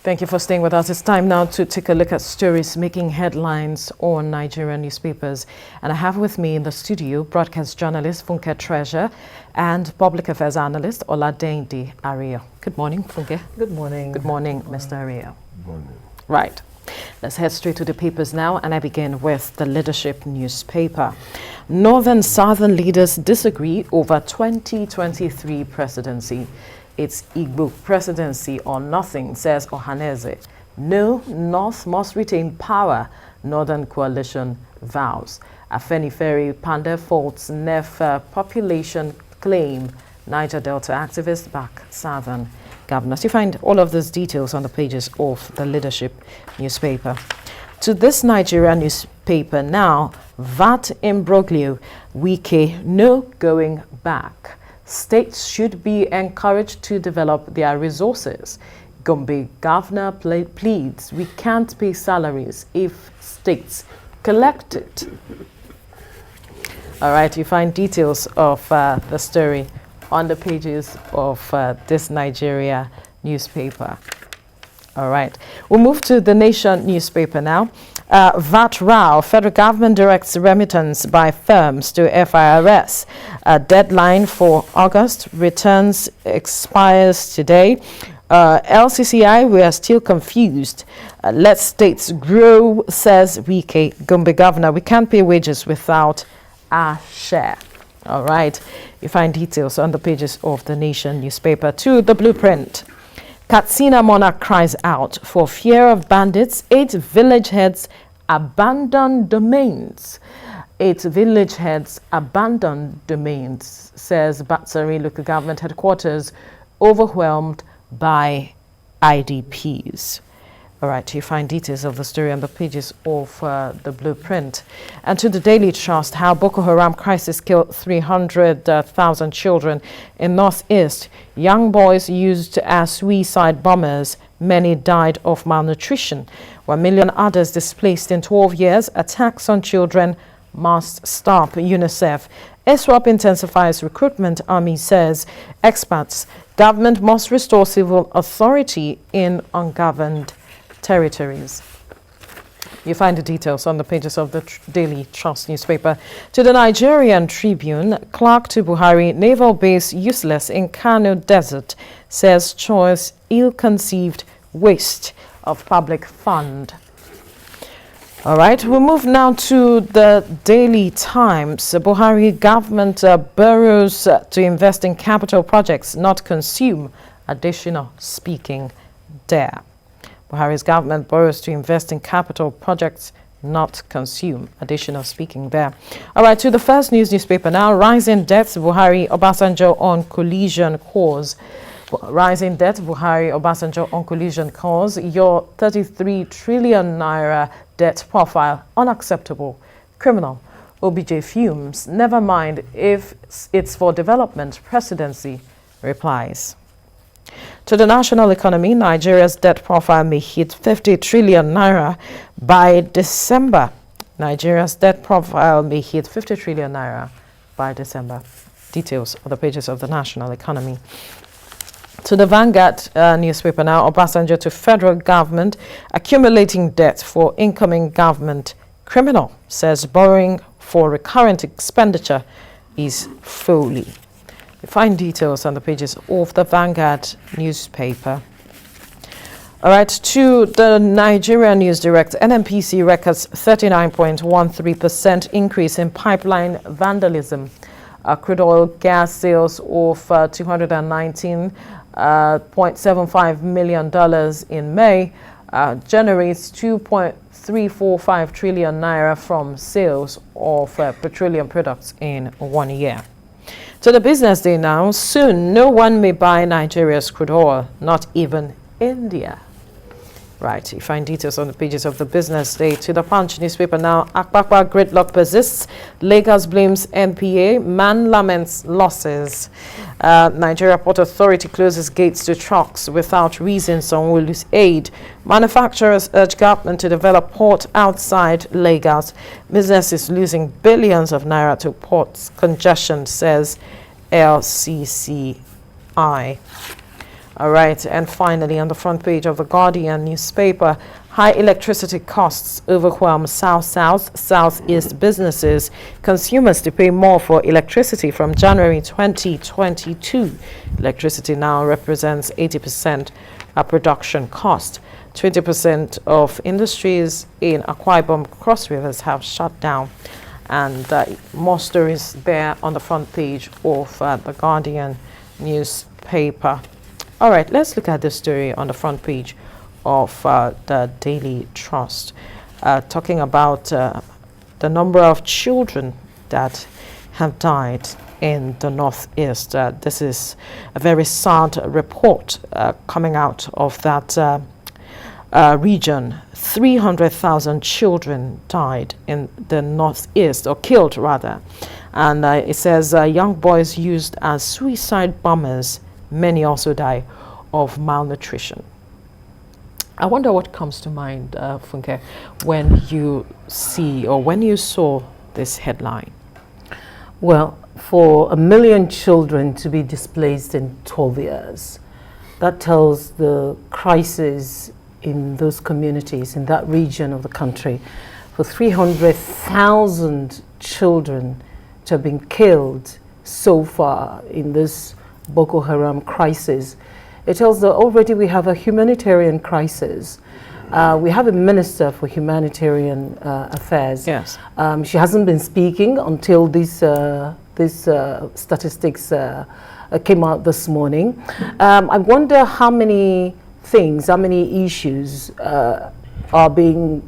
Thank you for staying with us. It's time now to take a look at stories making headlines on Nigerian newspapers. And I have with me in the studio broadcast journalist Funke Treasure and public affairs analyst Oladeinde Ariyo. Good morning, Funke. Good morning. Good morning, Mr. Ariyo. Good morning. Right. Let's head straight to the papers now, and I begin with the Leadership newspaper. Northern-Southern leaders disagree over 2023 presidency. It's Igbo presidency or nothing, says Ohaneze. No, North must retain power, Northern coalition vows. Afenifere Pande faults NEF population claim. Niger Delta activists back Southern governors. You find all of those details on the pages of the Leadership newspaper. To this Nigerian newspaper now, VAT imbroglio, Wike, no going back. States should be encouraged to develop their resources. Gombe governor pleads we can't pay salaries if states collect it. All right, you find details of the story on the pages of this Nigeria newspaper. All right, we'll move to the Nation newspaper now. VAT row, federal government directs remittance by firms to FIRS. Deadline for August returns expires today. LCCI, we are still confused. Let states grow, says Wike, Gombe governor. We can't pay wages without our share. All right, you find details on the pages of the Nation newspaper. To the Blueprint. Katsina monarch cries out for fear of bandits. 8 village heads abandon domains. 8 village heads abandon domains, says Batsari local government headquarters, overwhelmed by IDPs. All right, you find details of the story on the pages of the Blueprint. And to the Daily Trust, how Boko Haram crisis killed 300,000 children in Northeast. Young boys used as suicide bombers. Many died of malnutrition. 1 million others displaced in 12 years. Attacks on children must stop. UNICEF. SWAP intensifies recruitment, army says. Experts. Government must restore civil authority in ungoverned territories. You find the details on the pages of the Daily Trust newspaper. To the Nigerian Tribune, Clark to Buhari, naval base useless in Kano Desert, says choice ill-conceived waste of public fund. All right, we'll move now to the Daily Times. Buhari government borrows to invest in capital projects, not consume. Additional speaking there. Buhari's government borrows to invest in capital projects, not consume. Additional speaking there. All right, to the First News newspaper now. Rising debts, Buhari, Obasanjo on collision cause. Rising debt, Buhari, Obasanjo on collision cause. Your 33 trillion naira debt profile, unacceptable. Criminal. OBJ fumes. Never mind if it's for development. Presidency replies. To the national economy, Nigeria's debt profile may hit 50 trillion naira by December. Nigeria's debt profile may hit 50 trillion naira by December. Details on the pages of the national economy. To the Vanguard newspaper now, Obasanjo to federal government, accumulating debt for incoming government criminal, says borrowing for recurrent expenditure is folly. You find details on the pages of the Vanguard newspaper. All right, to the Nigerian News Direct, NNPC records 39.13% increase in pipeline vandalism. Crude oil gas sales of $219.75 million in May generates 2.345 trillion naira from sales of petroleum products in 1 year. To the Business Day now, soon no one may buy Nigeria's crude oil, not even India. Right, you find details on the pages of the Business Day. To the Punch newspaper now, Akpakpa gridlock persists. Lagos blames NPA, man laments losses. Nigeria Port Authority closes gates to trucks without reason, some will lose aid. Manufacturers urge government to develop port outside Lagos. Businesses losing billions of naira to ports congestion, says LCCI. All right, and finally, on the front page of the Guardian newspaper, high electricity costs overwhelm Southeast businesses. Consumers to pay more for electricity from January 2022. Electricity now represents 80% of production cost. 20% of industries in Akwa Ibom Cross Rivers have shut down. And more stories there on the front page of the Guardian newspaper. All right, let's look at this story on the front page of the Daily Trust, talking about the number of children that have died in the Northeast. This is a very sad report coming out of that region. 300,000 children died in the Northeast, or killed rather. And it says young boys used as suicide bombers. Many also die of malnutrition. I wonder what comes to mind, Funke, when you see or when you saw this headline. Well, for 1 million children to be displaced in 12 years, that tells the crisis in those communities, in that region of the country. For 300,000 children to have been killed so far in this Boko Haram crisis, it tells that already we have a humanitarian crisis. We have a minister for humanitarian affairs. Yes. She hasn't been speaking until these statistics came out this morning. I wonder how many things, how many issues are being,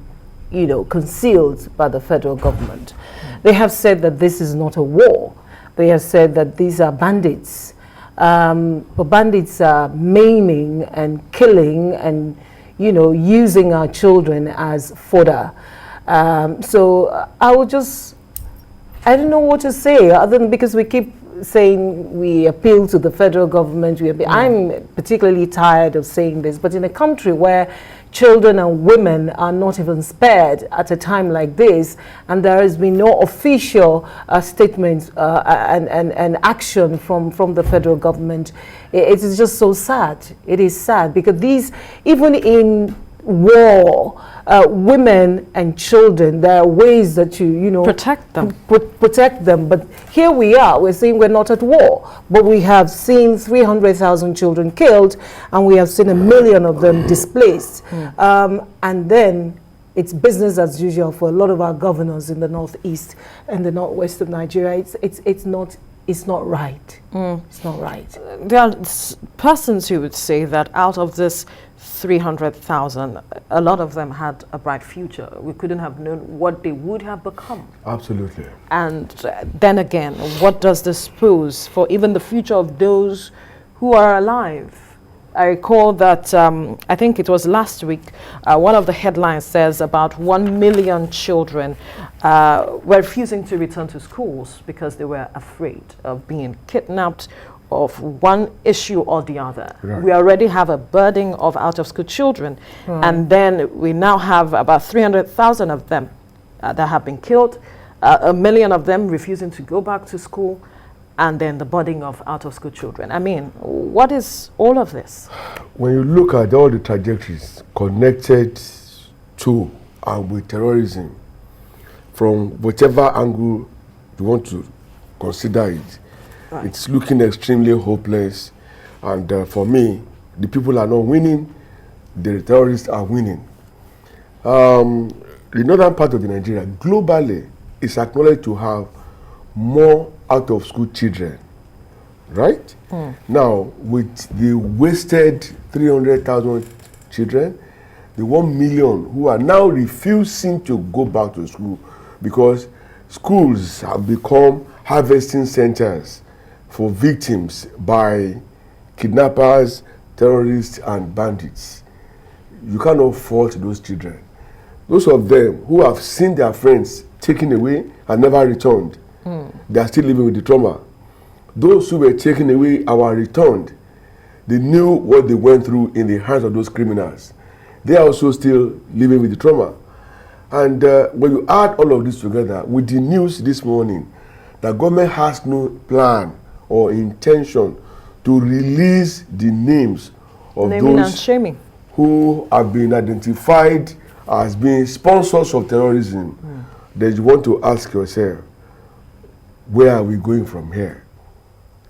concealed by the federal government. They have said that this is not a war. They have said that these are bandits. But bandits are maiming and killing and, using our children as fodder. So I don't know what to say other than, because we keep saying we appeal to the federal government. I'm particularly tired of saying this, but in a country where children and women are not even spared at a time like this, and there has been no official statement and action from the federal government, it is just so sad. It is sad because these, even in war, women and children, there are ways that you protect them. Protect them. But here we are, we're saying we're not at war, but we have seen 300,000 children killed, and we have seen 1 million of them displaced. And then it's business as usual for a lot of our governors in the Northeast and the Northwest of Nigeria. It's not right. It's not right. There are persons who would say that out of this 300,000, a lot of them had a bright future. We couldn't have known what they would have become. Absolutely. And then again, what does this pose for even the future of those who are alive? I recall that, I think it was last week, one of the headlines says about 1 million children were refusing to return to schools because they were afraid of being kidnapped, of one issue or the other. Right. We already have a burden of out-of-school children, and then we now have about 300,000 of them that have been killed, 1 million of them refusing to go back to school, and then the burden of out-of-school children. I mean, what is all of this? When you look at all the trajectories connected to and with terrorism, from whichever angle you want to consider it, right, it's looking extremely hopeless. And for me, the people are not winning, the terrorists are winning. The northern part of Nigeria, globally, is acknowledged to have more out-of-school children, right? Now, with the wasted 300,000 children, the 1 million who are now refusing to go back to school because schools have become harvesting centers for victims by kidnappers, terrorists, and bandits. You cannot fault those children. Those of them who have seen their friends taken away and never returned, they are still living with the trauma. Those who were taken away and were returned, they knew what they went through in the hands of those criminals. They are also still living with the trauma. And when you add all of this together, with the news this morning, the government has no plan or intention to release the names of naming and those shaming who have been identified as being sponsors of terrorism, then you want to ask yourself, where are we going from here?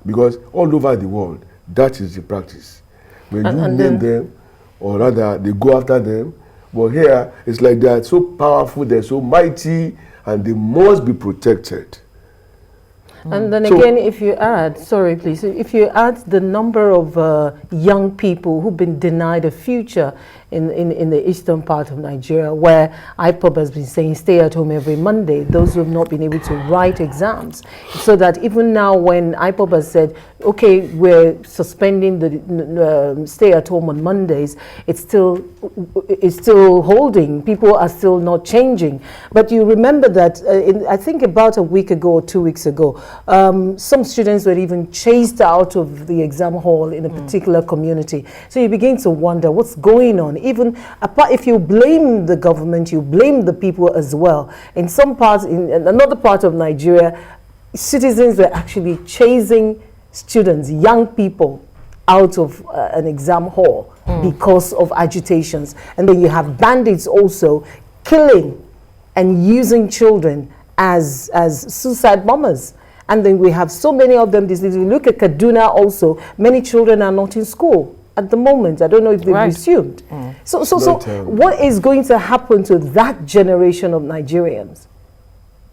Because all over the world, that is the practice. When you name them, or rather they go after them, but here it's like they are so powerful, they're so mighty, and they must be protected. And then again, if you add, sorry please, if you add the number of young people who've been denied a future in the eastern part of Nigeria, where IPOB has been saying stay at home every Monday, those who have not been able to write exams, so that even now when IPOB has said, okay, we're suspending the stay at home on Mondays, it's still holding. People are still not changing. But you remember that I think about a week ago or 2 weeks ago, some students were even chased out of the exam hall in a particular community. So you begin to wonder what's going on. Even apart, if you blame the government, you blame the people as well. In some parts, in another part of Nigeria, citizens were actually chasing students, young people, out of an exam hall because of agitations. And then you have bandits also killing and using children as suicide bombers. And then we have so many of them. If you look at Kaduna also, many children are not in school at the moment. I don't know if they've resumed. So what is going to happen to that generation of Nigerians?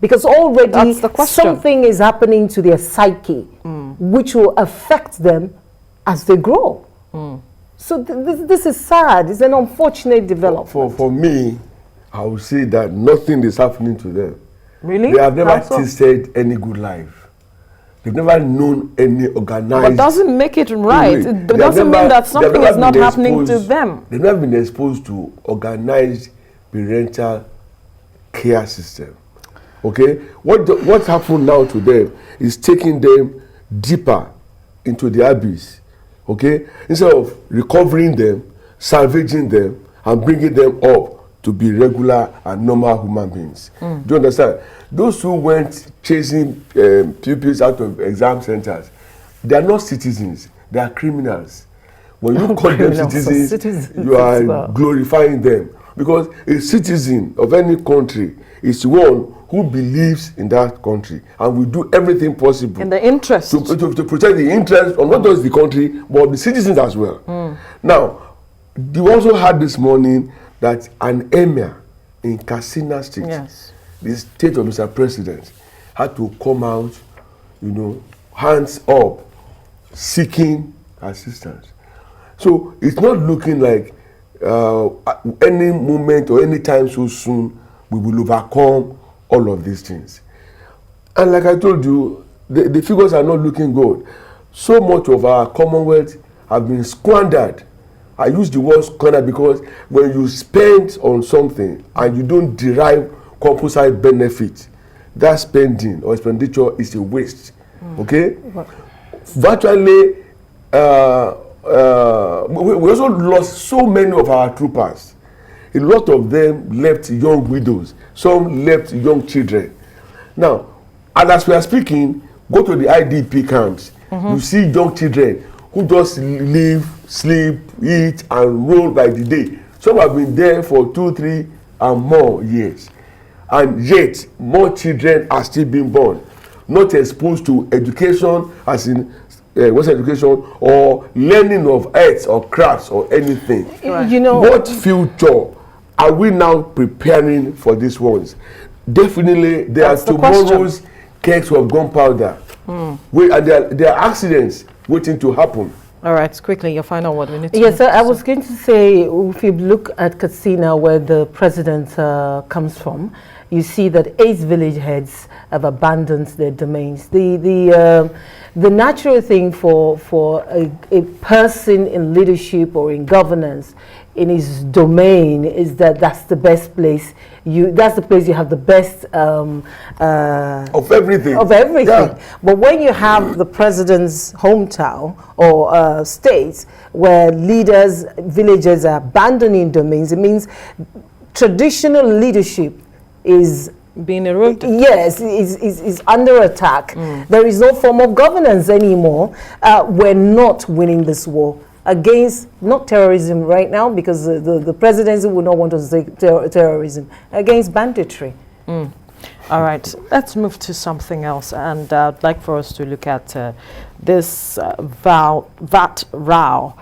Because already something is happening to their psyche, which will affect them as they grow. So this is sad. It's an unfortunate development. For me, I would say that nothing is happening to them. Really? They have never tasted any good life. They've never known any organized... But doesn't make it right. It doesn't mean that something is not happening to them. They've never been exposed to organized parental care system. Okay? What's happened now to them is taking them deeper into the abyss. Okay? Instead of recovering them, salvaging them, and bringing them up to be regular and normal human beings. Do you understand? Those who went chasing pupils out of exam centers, they are not citizens, they are criminals. When you call them citizens, you are glorifying them. Because a citizen of any country is one who believes in that country and will do everything possible in the interest to protect the interest of not just the country but the citizens as well. Now, you also heard this morning that an emir in Katsina State, the state of Mr. President, had to come out, hands up, seeking assistance. So it's not looking like any moment or any time so soon we will overcome all of these things. And like I told you, the figures are not looking good. So much of our Commonwealth have been squandered. I use the word squander because when you spend on something and you don't derive composite benefit, that spending or expenditure is a waste. Okay? Virtually, we also lost so many of our troopers. A lot of them left young widows. Some left young children. Now, and as we are speaking, go to the IDP camps. You see young children who just live, sleep, eat, and roll by the day. Some have been there for 2, 3, and more years. And yet, more children are still being born, not exposed to education, as in Western education, or learning of arts or crafts or anything. What future are we now preparing for these ones? Definitely, there are tomorrow's cakes of gunpowder. And there are accidents waiting to happen. All right, quickly, your final word. We need to yes, I was going to say, if you look at Katsina, where the president comes from, you see that 8 village heads have abandoned their domains. The natural thing for a person in leadership or in governance in his domain is that's the best place. That's the place you have the best of everything. Yeah. But when you have the president's hometown or states where leaders, villagers are abandoning domains, it means traditional leadership is being eroded. Yes, is under attack. There is no form of governance anymore. We're not winning this war against, not terrorism right now, because the presidency would not want us to say terrorism, against banditry. All right, let's move to something else, and I'd like for us to look at this VAT row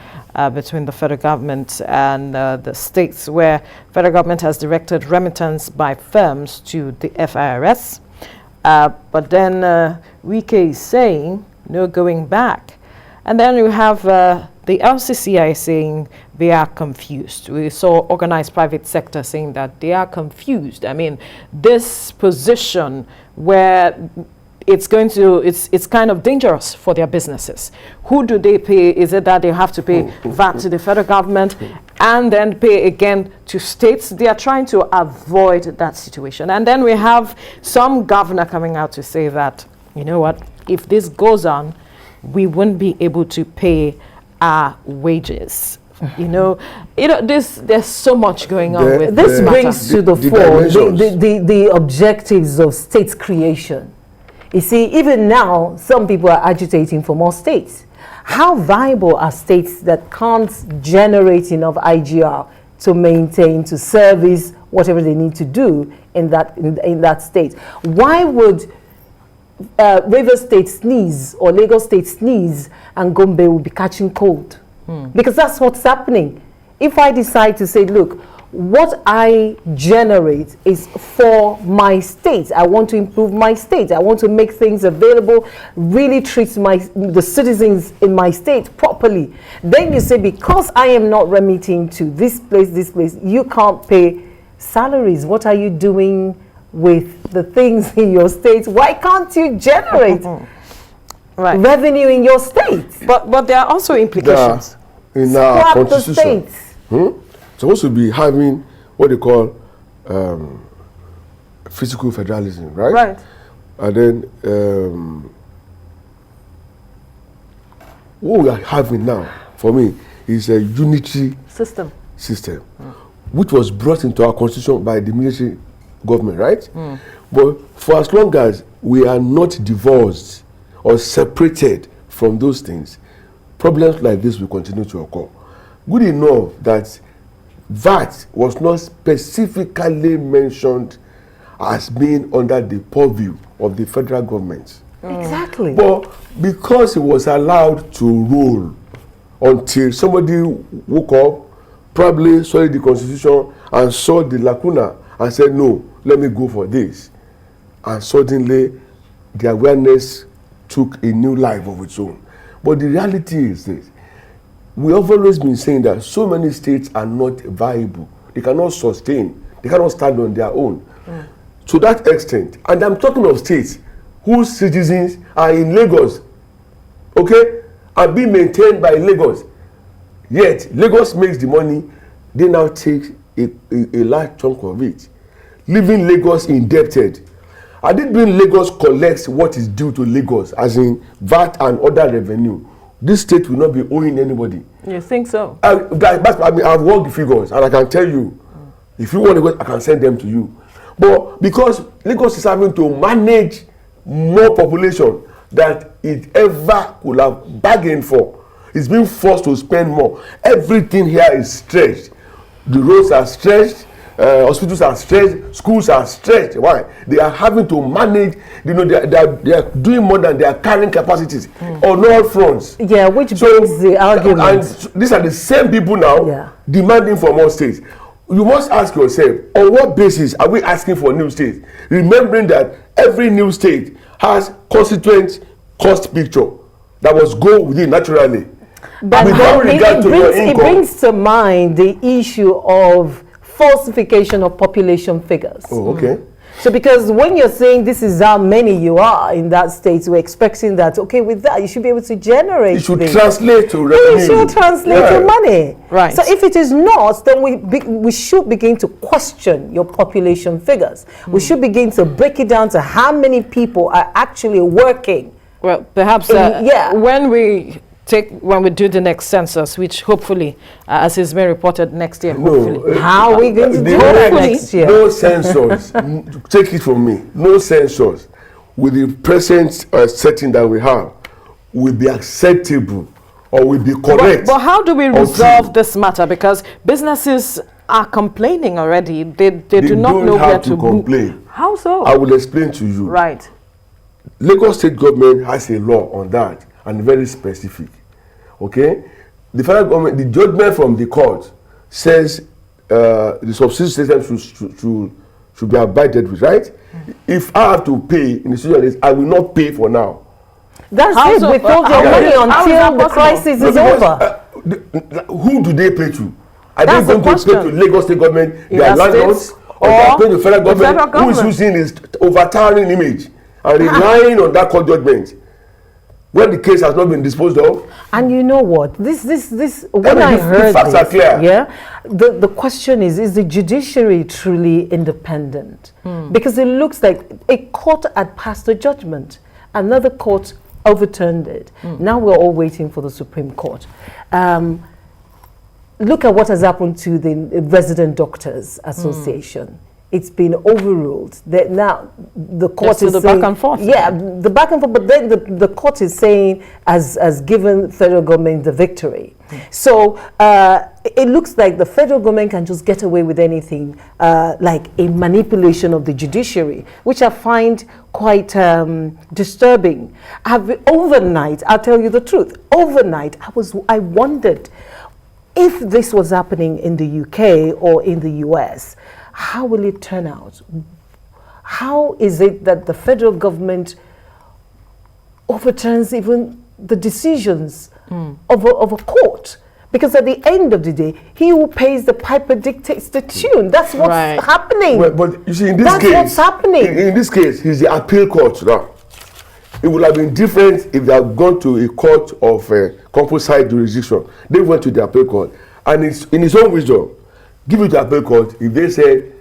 between the federal government and the states, where federal government has directed remittance by firms to the FIRS, but then Wike is saying no going back. And then you have the LCCI saying they are confused. We saw organized private sector saying that they are confused. I mean, this position where it's kind of dangerous for their businesses. Who do they pay? Is it that they have to pay VAT to the federal government and then pay again to states? They are trying to avoid that situation. And then we have some governor coming out to say that, you know what, if this goes on, we won't be able to pay our wages. There's so much going on with this. Brings to the fore the objectives of state creation. You see, even now, some people are agitating for more states. How viable are states that can't generate enough IGR to maintain, to service whatever they need to do in that state? Why would Rivers State sneeze or Lagos State sneeze and Gombe will be catching cold? Because that's what's happening. If I decide to say, look, what I generate is for my state. I want to improve my state. I want to make things available, really treat the citizens in my state properly. Then you say, because I am not remitting to this place, you can't pay salaries. What are you doing with the things in your state? Why can't you generate revenue in your state? But there are also implications. In our constitution, supposed to be having what they call physical federalism, right? Right. And then what we are having now, for me, is a unitary system, which was brought into our constitution by the military government, right? But for as long as we are not divorced or separated from those things, problems like this will continue to occur. Good enough that VAT was not specifically mentioned as being under the purview of the federal government. Exactly. But because it was allowed to roll until somebody woke up, probably saw the constitution and saw the lacuna and said, no, let me go for this. And suddenly the awareness took a new life of its own. But the reality is this: we have always been saying that so many states are not viable. They cannot sustain. They cannot stand on their own. To that extent, and I'm talking of states whose citizens are in Lagos, okay, are being maintained by Lagos. Yet, Lagos makes the money, they now take a large chunk of it, leaving Lagos indebted. I did mean Lagos collects what is due to Lagos, as in VAT and other revenue. This state will not be owing anybody. You think so? I mean, I've worked the figures, and I can tell you, if you want to go, I can send them to you. But because Lagos is having to manage more population than it ever could have bargained for, it's being forced to spend more. Everything here is stretched. The roads are stretched. Hospitals are stretched, schools are stretched. Why? They are having to manage, they are doing more than their carrying capacities on all fronts. Yeah, which brings the argument. And these are the same people now demanding for more states. You must ask yourself, on what basis are we asking for new states? Remembering that every new state has constituent cost picture that must go within naturally. But it brings to mind the issue of falsification of population figures. Oh, okay. So because when you're saying this is how many you are in that state, we're expecting that, okay, with that, you should be able to generate. It should translate to revenue. It should translate to money. Right. So if it is not, then we should begin to question your population figures. We should begin to break it down to how many people are actually working. Well, perhaps when we do the next census, which hopefully, as is being reported next year, hopefully. How are we going to do that next year? No census, take it from me, no census with the present setting that we have will be acceptable or will be correct. But how do we resolve this matter? Because businesses are complaining already. They do not know where to complain. How so? I will explain to you. Right. Lagos State government has a law on that, and very specific. Okay? The federal government, the judgment from the court says the subsidy system should be abided with, right? If I have to pay in the situation, I will not pay for now. That's it. So, Withhold your money until the crisis is over. Who do they pay to? Are That's they the going to pay to Lagos State government, their landlords, or they are paying the federal government who is using his overtowering image and relying on that court judgment when the case has not been disposed of? And you know what? This when I heard the facts this, are clear. Yeah, the question is the judiciary truly independent? Because it looks like a court had passed a judgment, another court overturned it. Now we're all waiting for the Supreme Court. Look at what has happened to the Resident Doctors Association. It's been overruled. That now the court is the saying, back and forth. Yeah, the back and forth. But then the court is saying has given federal government the victory. So it looks like the federal government can just get away with anything, like a manipulation of the judiciary, which I find quite disturbing. Overnight, I'll tell you the truth. Overnight, I wondered if this was happening in the UK or in the US. How will it turn out? How is it that the federal government overturns even the decisions of a court? Because at the end of the day, he who pays the piper dictates the tune. That's what's happening. Well, but you see, in this That's case, what's happening. In this case, he's the appeal court now. It would have been different if they had gone to a court of composite jurisdiction. They went to the appeal court, and it's in his own wisdom. Give it to appeal court if they say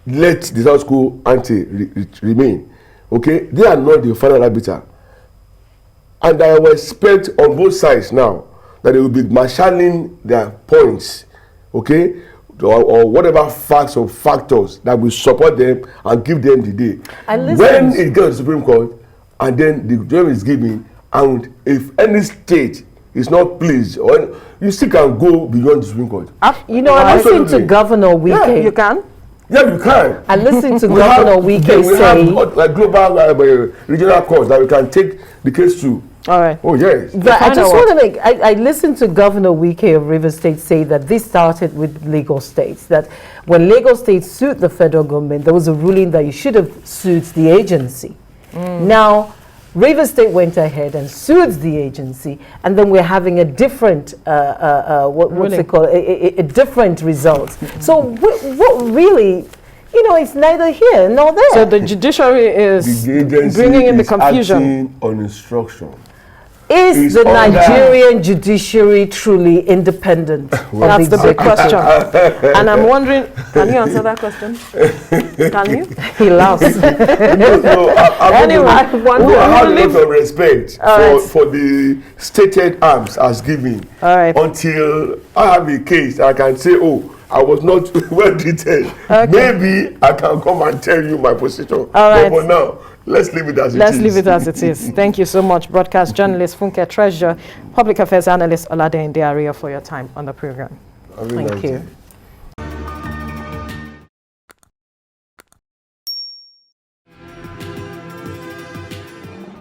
let the South School ante remain. Okay, they are not the final arbiter, and I will expect on both sides now that they will be marshalling their points, okay, or whatever facts or factors that will support them and give them the day. When it goes to the Supreme Court and then the judgment is given, and if any state is not pleased, or you still can go beyond the Supreme Court. You know, I listened to Governor Wike. Yeah, you can. Yeah, you can. I listened to Governor Wike say... We have like global regional courts that we can take the case to. All right. Oh, yes. But I just want to make... I listened to Governor Wike of Rivers State say that this started with Lagos State, that when Lagos State sued the federal government, there was a ruling that you should have sued the agency. Now, Rivers State went ahead and sued the agency, and then we're having a different, what's it called, a different result. So what really, you know, it's neither here nor there. So the judiciary is bringing in the confusion. Acting on instruction. Is the Nigerian judiciary truly independent? That's the big question. And I'm wondering, can you answer that question? Can you? He laughs. Anyway, I have a lot of respect for the stated arms as given. Until I have a case, I can say, oh, I was not well detailed. Maybe I can come and tell you my position. But for now, let's leave it as it is. Let's leave it as it is. Thank you so much, broadcast journalist Funke, Treasurer, public affairs analyst Oladeinde Ariyo, for your time on the program. Thank you.